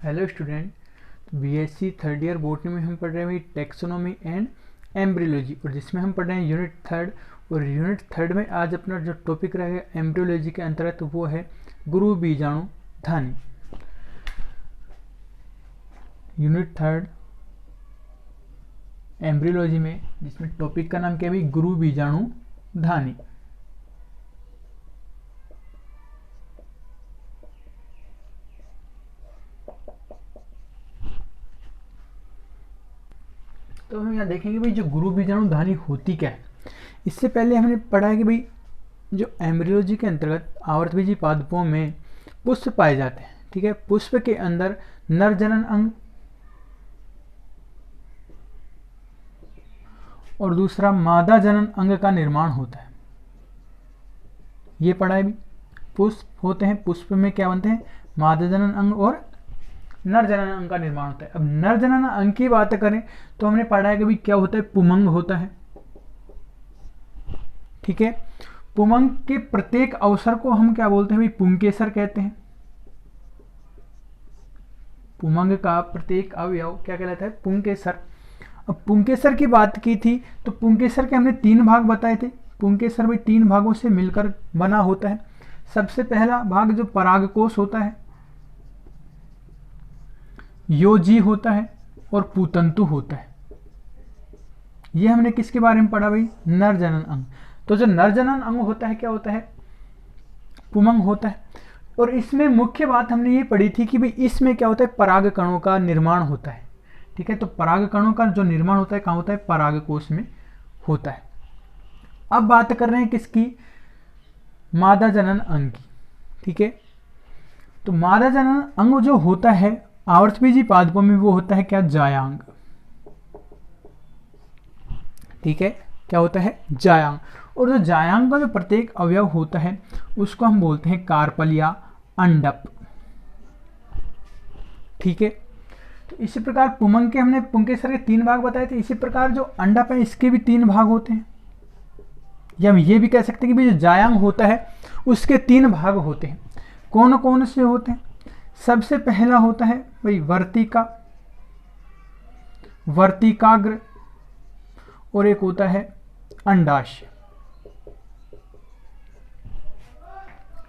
Hello student, BSc third year botany में हम पढ़ रहे हैं टेक्सोनोमी एंड एम्ब्रियोलॉजी, और जिसमें हम पढ़ रहे हैं यूनिट थर्ड। और यूनिट थर्ड में आज अपना जो टॉपिक रहेगा एम्ब्रियोलॉजी के अंतर्गत वो है गुरु बीजाणु धानी। यूनिट थर्ड एम्ब्रियोलॉजी में जिसमें टॉपिक का नाम क्या है, गुरु बीजाणु धानी। तो हम यहाँ देखेंगे भाई जो गुरु बीजाणु धानी होती क्या है। इससे पहले हमने पढ़ा है कि भाई जो एम्ब्रियोलॉजी के अंतर्गत आवर्तबीजी पादपों में पुष्प पाए जाते हैं। ठीक है, पुष्प के अंदर नर जनन अंग और दूसरा मादा जनन अंग का निर्माण होता है। ये पढ़ा है भी। पुष्प होते हैं, पुष्प में क्या बनते हैं, मादा जनन अंग और नर जनन अंग का निर्माण होता है। अब नर जनन अंग की बात करें तो हमने पढ़ा है कि भाई क्या होता है, पुमंग होता है। ठीक है, पुमंग के प्रत्येक अवसर को हम क्या बोलते हैं भाई, पुंकेसर कहते हैं। पुमंग का प्रत्येक अवयव क्या कहलाता है, पुंकेसर। अब पुंकेसर की बात की थी तो पुंकेसर के हमने 3 भाग बताए थे। पुंकेसर भाई 3 भागों से मिलकर बना होता है। सबसे पहला भाग जो परागकोश होता है, योजी होता है और पूतंतु होता है। ये हमने किसके बारे में पढ़ा भाई, नर जनन अंग। तो जो नर जनन अंग होता है क्या होता है, पुमंग होता है। और इसमें मुख्य बात हमने ये पढ़ी थी कि भाई इसमें क्या होता है, पराग कणों का निर्माण होता है। ठीक है, तो पराग कणों का जो निर्माण होता है कहाँ होता है, परागकोश में होता है। अब बात कर रहे हैं किसकी, मादा जनन अंग की। ठीक है, तो मादा जनन अंग जो होता है आवर्तबीजी पादपों में वो होता है क्या, जायांग। ठीक है, क्या होता है, जायांग। और जो जायांग का जो प्रत्येक अवयव होता है उसको हम बोलते हैं कार्पल या अंडप। ठीक है, तो इसी प्रकार पुमंग के हमने पुंकेसर के 3 भाग बताए थे। इसी प्रकार जो अंडप है इसके भी 3 भाग होते हैं। या हम ये भी कह सकते हैं कि जो जायांग होता है उसके 3 भाग होते हैं। कौन कौन से होते हैं, सबसे पहला होता है भाई वर्तिका, वर्तिकाग्र, और एक होता है अंडाशय।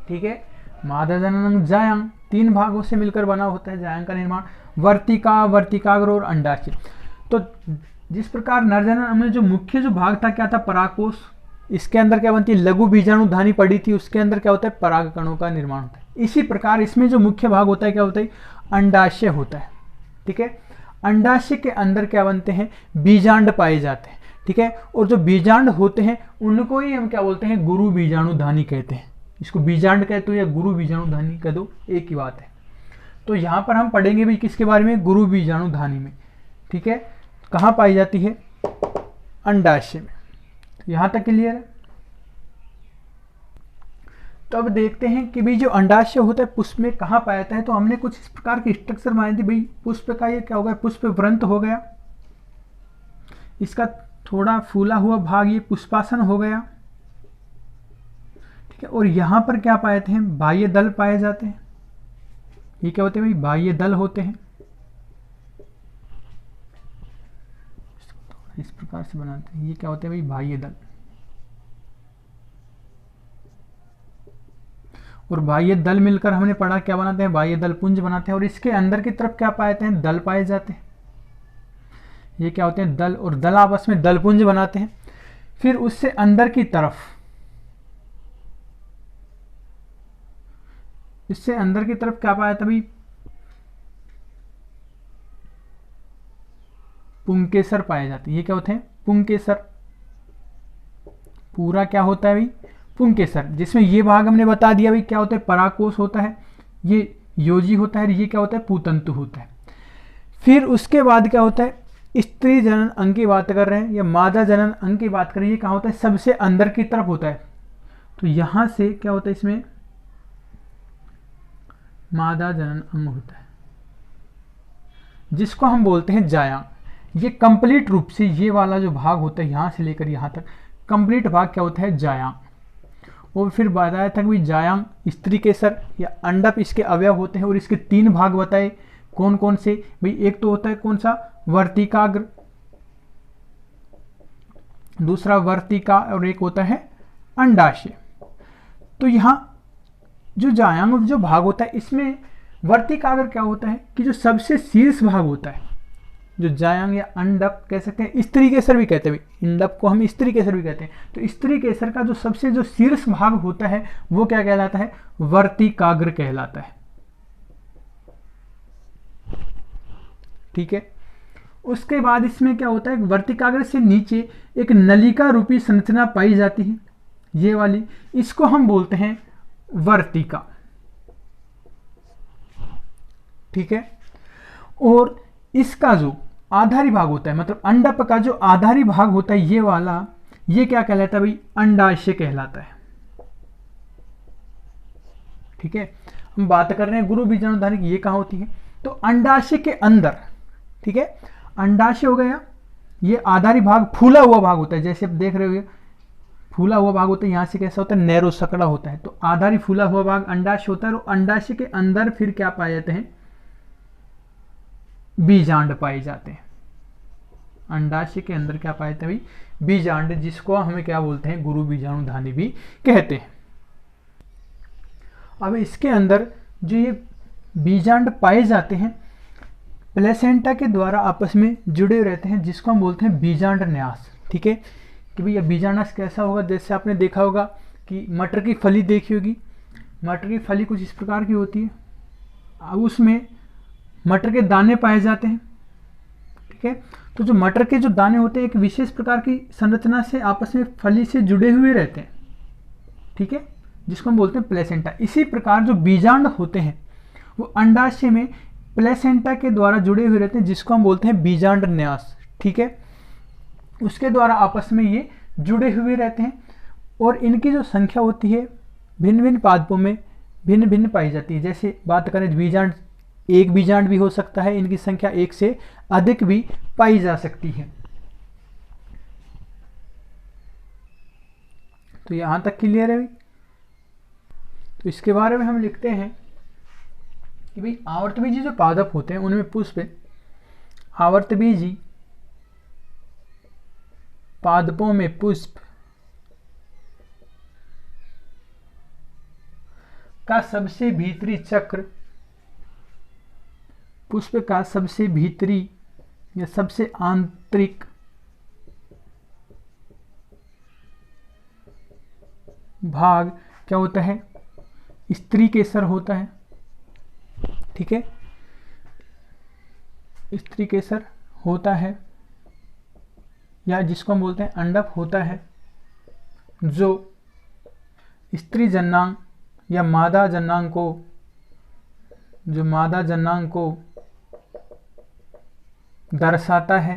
ठीक है, मादा जनन जायांग 3 भागों से मिलकर बना होता है जायांग का निर्माण, वर्तिका, वर्तिकाग्र और अंडाशय। तो जिस प्रकार नर जनन में जो मुख्य जो भाग था क्या था, परागकोश। इसके अंदर क्या बनती है, लघु बीजाणु धानी पड़ी थी, उसके अंदर क्या होता है, पराग कणों का निर्माण होता है। इसी प्रकार इसमें जो मुख्य भाग होता है क्या होता है, अंडाशय होता है। ठीक है, अंडाशय के अंदर क्या बनते हैं, बीजांड पाए जाते हैं। ठीक है, और जो बीजांड होते हैं उनको ही हम क्या बोलते हैं, गुरु बीजाणु धानी कहते हैं। इसको बीजांड कहते हो या गुरु बीजाणु धानी कह दो, एक ही बात है। तो यहाँ पर हम पढ़ेंगे भी किसके बारे में, गुरु बीजाणु धानी में। ठीक है, कहाँ पाई जाती है, अंडाशय में। यहाँ तक क्लियर है। तो अब देखते हैं कि भाई जो अंडाशय होता है पुष्प में कहाँ पाया जाता है। तो हमने कुछ इस प्रकार की स्ट्रक्चर बनाई थी भाई। पुष्प का ये क्या होगा, पुष्प व्रंत हो गया, इसका थोड़ा फूला हुआ भाग ये पुष्पासन हो गया। ठीक है, और यहाँ पर क्या पाए थे, बाह्य दल पाए जाते हैं। ये क्या होते हैं भाई, बाह्य दल होते हैं। इस प्रकार से बनाते हैं, ये क्या होते हैं भाई, बाह्य दल। और बाह्य दल मिलकर हमने पढ़ा क्या बनाते हैं, बाह्य दल पुंज बनाते हैं। और इसके अंदर की तरफ क्या पाए जाते हैं, दल पाए जाते हैं। ये क्या होते हैं, दल, और दल आपस में दल पुंज बनाते हैं। फिर उससे अंदर की तरफ, इससे अंदर की तरफ क्या पाया था भाई, पुंकेसर पाए जाते हैं। ये क्या होते हैं, पुंकेसर। पूरा क्या होता है भाई, पुंकेसर, जिसमें ये भाग हमने बता दिया भाई क्या होता है, परागकोश होता है, ये योजी होता है, ये क्या होता है, पूतंतु होता है। फिर उसके बाद क्या होता है, स्त्री जनन अंग की बात कर रहे हैं या मादा जनन अंग की बात कर रहे हैं, ये कहाँ होता है, सबसे अंदर की तरफ होता है। तो यहां से क्या होता है, इसमें मादा जनन अंग होता है जिसको हम बोलते हैं जायांग। ये कंप्लीट रूप से ये वाला जो भाग होता है यहां से लेकर यहां तक कंप्लीट भाग क्या होता है, जायांग। और फिर बताया था कि जायांग स्त्री केसर या अंडप इसके अवयव होते हैं। और इसके 3 भाग बताए, कौन कौन से भाई, एक तो होता है कौन सा, वर्तिकाग्र, दूसरा वर्तिका, और एक होता है अंडाशय। तो यहाँ जो जायांग जो भाग होता है इसमें वर्तिकाग्र क्या होता है कि जो सबसे शीर्ष भाग होता है, जो जायांग या अंडप कह सकते हैं, स्त्री केसर भी कहते हैं, इंडप को हम स्त्री केसर भी कहते हैं। तो स्त्री केसर का जो सबसे जो शीर्ष भाग होता है वो क्या कहलाता है, वर्तिकाग्र कहलाता है। ठीक है। उसके बाद इसमें क्या होता है, वर्तिकाग्र से नीचे एक नलिका रूपी संरचना पाई जाती है, ये वाली, इसको हम बोलते हैं वर्तिका। ठीक है। और इसका जो आधारी भाग होता है, मतलब अंडप का जो आधारी भाग होता है ये वाला, ये क्या कहलाता है भाई, अंडाशय कहलाता है। ठीक है। हम बात कर रहे हैं गुरु बीजाणुधानी की, ये कहाँ होती है, तो अंडाशय के अंदर। ठीक है। अंडाशय हो गया, ये आधारी भाग फूला हुआ भाग होता है, जैसे आप देख रहे हो फूला हुआ भाग होता है, यहां से कैसा होता है, नैरो सकड़ा होता है। तो आधारी फूला हुआ भाग अंडाशय होता है, और अंडाशय के अंदर फिर क्या पाए जाते हैं, बीजांड पाए जाते हैं। अंडाशय के अंदर क्या पाए जाते हैं भाई, बीजांड, जिसको हमें क्या बोलते हैं, गुरु बीजाणुधानी भी कहते हैं। अब इसके अंदर जो ये बीजांड पाए जाते हैं प्लेसेंटा के द्वारा आपस में जुड़े रहते हैं, जिसको हम बोलते हैं बीजांड न्यास। ठीक है, कि भैया बीजांड कैसा होगा, जैसे आपने देखा होगा कि मटर की फली देखी होगी, मटर की फली कुछ इस प्रकार की होती है, अब उसमें मटर के दाने पाए जाते हैं। ठीक है। तो जो मटर के जो दाने होते हैं एक विशेष प्रकार की संरचना से आपस में फली से जुड़े हुए रहते हैं। ठीक है, जिसको हम बोलते हैं प्लेसेंटा। इसी प्रकार जो बीजांड होते हैं वो अंडाशय में प्लेसेंटा के द्वारा जुड़े हुए रहते हैं, जिसको हम बोलते हैं बीजांड न्यास। ठीक है, उसके द्वारा आपस में ये जुड़े हुए रहते हैं, और इनकी जो संख्या होती है भिन्न भिन्न पादपों में भिन्न भिन्न पाई जाती है। जैसे बात करें बीजांड, एक बीजांड भी हो सकता है, इनकी संख्या एक से अधिक भी पाई जा सकती है। तो यहां तक क्लियर है भाई। तो इसके बारे में हम लिखते हैं कि भाई आवर्तबीजी जो पादप होते हैं उनमें पुष्प, आवर्तबीजी पादपों में पुष्प का सबसे भीतरी चक्र, पुष्प का सबसे भीतरी या सबसे आंतरिक भाग क्या होता है, स्त्री केसर होता है। ठीक है, स्त्री केसर होता है, या जिसको हम बोलते हैं अंडप होता है, जो स्त्री जन्नांग या मादा जन्नांग को, जो मादा जन्नांग को दर्शाता है।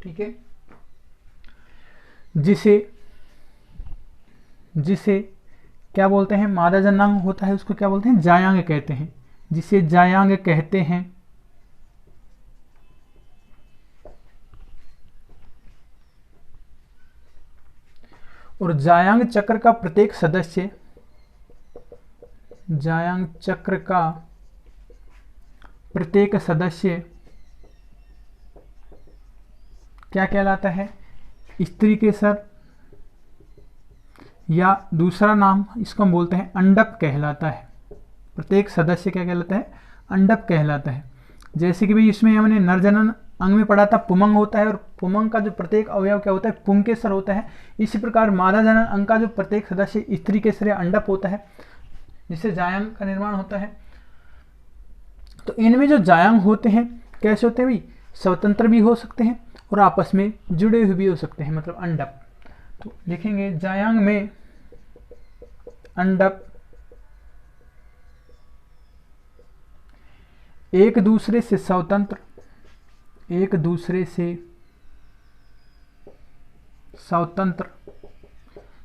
ठीक है, जिसे क्या बोलते हैं, मादा जन्नांग होता है उसको क्या बोलते हैं, जायांग कहते हैं, जिसे जायांग कहते हैं। और जायांग चक्र का प्रत्येक सदस्य, जायांग चक्र का प्रत्येक सदस्य क्या कहलाता है, स्त्री केसर, या दूसरा नाम इसको हम बोलते हैं अंडप कहलाता है। प्रत्येक सदस्य क्या कहलाता है, अंडप कहलाता है। जैसे कि भाई इसमें हमने नरजनन अंग में पढ़ा था पुमंग होता है, और पुमंग का जो प्रत्येक अवयव क्या होता है, पुंकेसर होता है। इसी प्रकार मादा जनन अंग का जो प्रत्येक सदस्य स्त्री केसर या अंडप होता है, जिससे जायांग का निर्माण होता है। तो इनमें जो जायांग होते हैं कैसे होते हैं भाई, स्वतंत्र भी हो सकते हैं और आपस में जुड़े हुए भी हो सकते हैं, मतलब अंडप। तो लिखेंगे जायांग में अंडप एक दूसरे से स्वतंत्र, एक दूसरे से स्वतंत्र,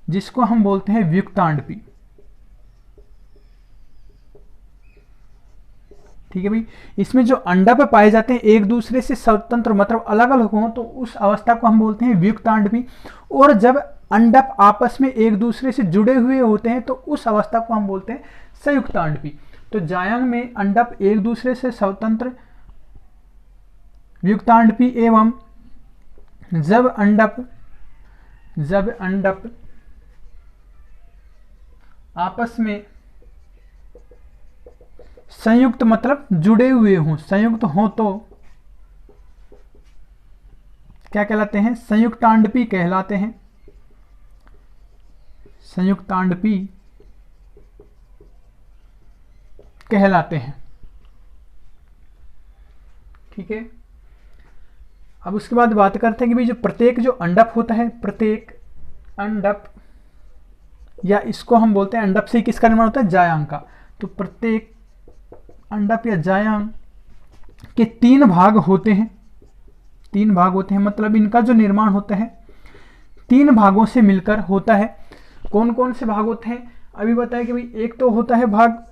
जिसको हम बोलते हैं व्युत्क्तांडपी। ठीक है भाई, इसमें जो अंडप पाए जाते हैं एक दूसरे से स्वतंत्र, मतलब अलग अलग हों, तो उस अवस्था को हम बोलते हैं व्युत्क्तांडपी। और जब अंडप आपस में एक दूसरे से जुड़े हुए होते हैं तो उस अवस्था को हम बोलते हैं संयुक्तांडपी। तो जायंग में अंडप एक दूसरे से स्वतंत्र युक्तांडपी एवं जब अंडप आपस में संयुक्त मतलब जुड़े हुए हों, संयुक्त हों तो क्या कहलाते हैं? संयुक्तांडपी कहलाते हैं। संयुक्तांडपी कहलाते हैं। ठीक है। अब उसके बाद बात करते हैं कि भाई जो प्रत्येक जो अंडप होता है, प्रत्येक अंडप, या इसको हम बोलते हैं अंडप से किसका निर्माण होता है? जायांग का। तो प्रत्येक अंडप या जायांग के 3 भाग होते हैं। 3 भाग होते हैं, मतलब इनका जो निर्माण होता है 3 भागों से मिलकर होता है। कौन कौन से भाग होते हैं? अभी बताया कि भाई एक तो होता है भाग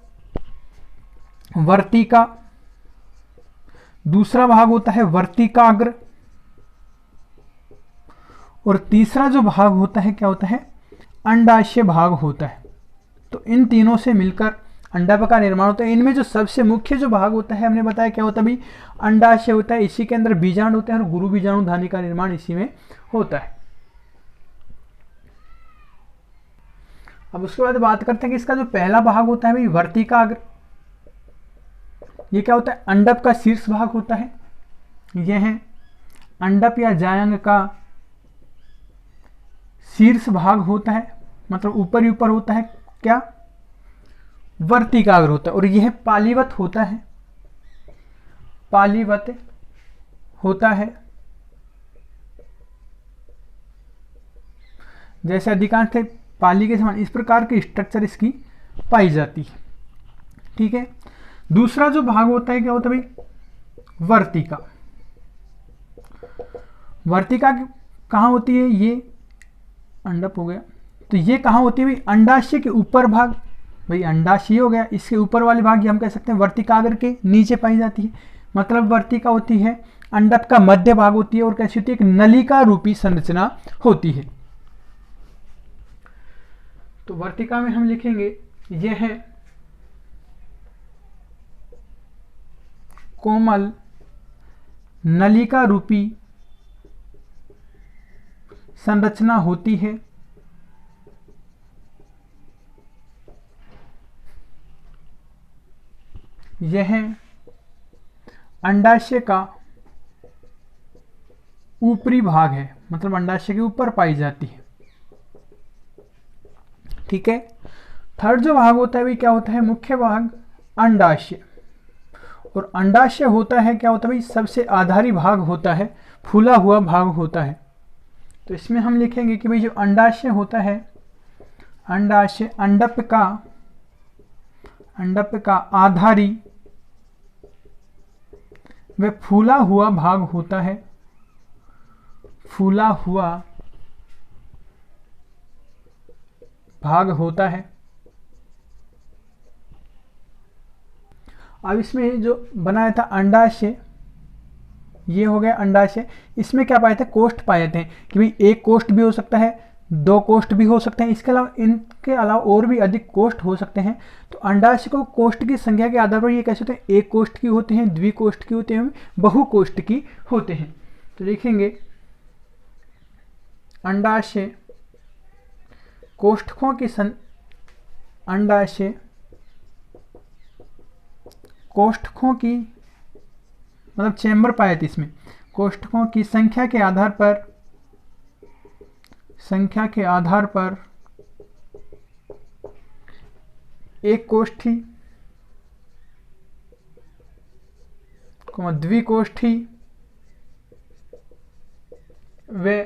वर्तिका, दूसरा भाग होता है वर्तिकाग्र, और तीसरा जो भाग होता है क्या होता है? अंडाशय भाग होता है। तो इन तीनों से मिलकर अंडाप का निर्माण होता है। इनमें जो सबसे मुख्य जो भाग होता है हमने बताया क्या होता है भाई? अंडाशय होता है, इसी के अंदर बीजाणु होते हैं और गुरु बीजाणु धानी का निर्माण इसी में होता है। अब उसके बाद बात करते हैं कि इसका जो पहला भाग होता है भाई वर्तिकाग्र, ये क्या होता है? अंडप का शीर्ष भाग होता है। यह है अंडप या जायंग का शीर्ष भाग होता है, मतलब ऊपर ही ऊपर होता है क्या? वर्तिकाग्र होता है, और यह पालीवत होता है। पालीवत होता है, जैसे अधिकांश थे पाली के समान, इस प्रकार की स्ट्रक्चर इसकी पाई जाती है। ठीक है। दूसरा जो भाग होता है क्या होता है भाई? वर्तिका। वर्तिका कहाँ होती है? ये अंडप हो गया, तो ये कहाँ होती है भाई? अंडाशय के ऊपर भाग, भाई अंडाशय हो गया, इसके ऊपर वाले भाग ये हम कह सकते हैं वर्तिकाग्र के नीचे पाई जाती है। मतलब वर्तिका होती है अंडप का मध्य भाग होती है, और कैसी होती है? एक नलिका रूपी संरचना होती है। तो वर्तिका में हम लिखेंगे यह है कोमल नलिका रूपी संरचना होती है। यह अंडाशय का ऊपरी भाग है, मतलब अंडाशय के ऊपर पाई जाती है। ठीक है। थर्ड जो भाग होता है भाई क्या होता है? मुख्य भाग अंडाशय, और अंडाशय होता है क्या होता है भाई? सबसे आधारी भाग होता है, फूला हुआ भाग होता है। तो इसमें हम लिखेंगे कि भाई जो अंडाशय होता है, अंडाशय अंडप का आधारी वह फूला हुआ भाग होता है। फूला हुआ भाग होता है। अब इसमें जो बनाया था अंडाशय, ये हो गया अंडाशय। इसमें क्या पाए थे? कोष्ठ पाए थे कि भाई एक कोष्ठ भी हो सकता है, 2 कोष्ठ भी हो सकते हैं, इसके अलावा इनके अलावा और भी अधिक कोष्ठ हो सकते हैं। तो अंडाशय को कोष्ठ की संख्या के आधार पर ये कैसे होते हैं? एक कोष्ठ की होते हैं, द्विकोष्ठ की होते हैं, बहुकोष्ठ की होते हैं। तो देखेंगे अंडाशय कोष्ठकों की अंडाशय कोष्ठकों की, मतलब चैम्बर पाए थे इसमें, कोष्ठकों की संख्या के आधार पर एक कोष्ठी, द्विकोष्ठी व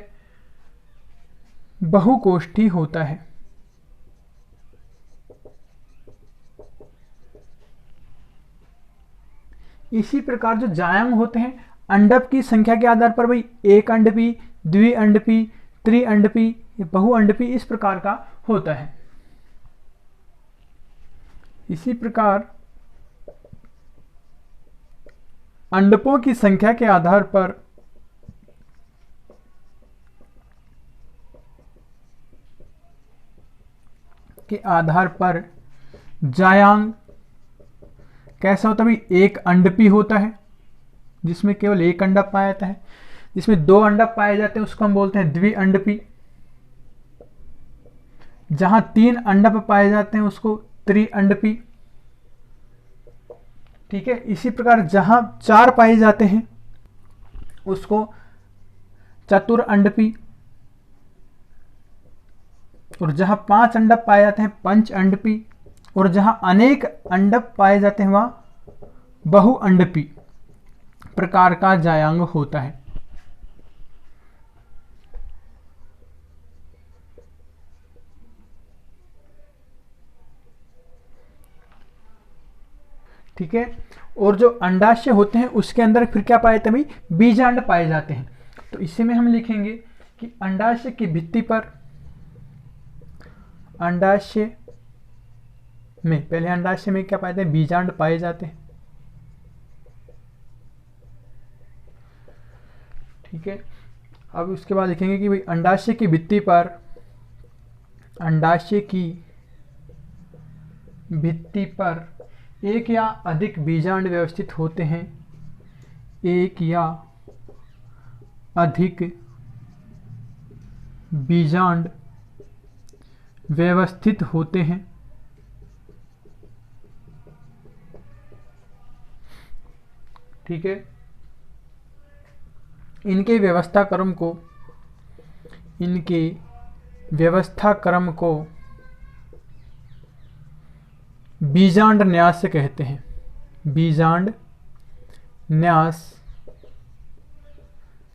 बहुकोष्ठी होता है। इसी प्रकार जो जायंग होते हैं अंडप की संख्या के आधार पर भाई एक अंडपी, द्विअंडपी, त्रिअंडपी, बहुअंडपी इस प्रकार का होता है। इसी प्रकार अंडपों की संख्या के आधार पर जायांग कैसा होता है भाई, एक अंडपी होता है जिसमें केवल एक अंडा पाया जाता है। जिसमें दो अंडा पाए जाते हैं उसको हम बोलते हैं द्विअंडपी। जहां तीन अंडा पाए जाते हैं उसको त्रिअंडपी। ठीक है, इसी प्रकार जहां चार पाए जाते हैं उसको चतुरअंडपी, और जहां पांच अंडा पाए जाते हैं पंचअंडपी, और जहां अनेक अंडक पाए जाते हैं वहां बहुअंडपी प्रकार का जायांग होता है। ठीक है, और जो अंडाशय होते हैं उसके अंदर फिर क्या पाए जाते हैं भाई, बीजांड पाए जाते हैं। तो इसी में हम लिखेंगे कि अंडाशय की भित्ति पर, अंडाशय में, पहले अंडाशय में क्या पाए जाते हैं, बीजांड पाए जाते हैं। ठीक है, अब उसके बाद लिखेंगे कि भाई अंडाशय की भित्ति पर, अंडाशय की भित्ति पर एक या अधिक बीजांड व्यवस्थित होते हैं, एक या अधिक बीजांड व्यवस्थित होते हैं। ठीक है, इनके व्यवस्था क्रम को, इनके व्यवस्था क्रम को बीजांड न्यास से कहते हैं। बीजांड न्यास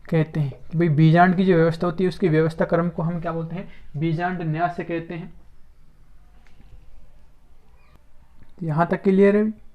कहते हैं कि भाई बीजांड की जो व्यवस्था होती है उसकी व्यवस्था क्रम को हम क्या बोलते हैं, बीजांड न्यास से कहते हैं। यहां तक क्लियर है।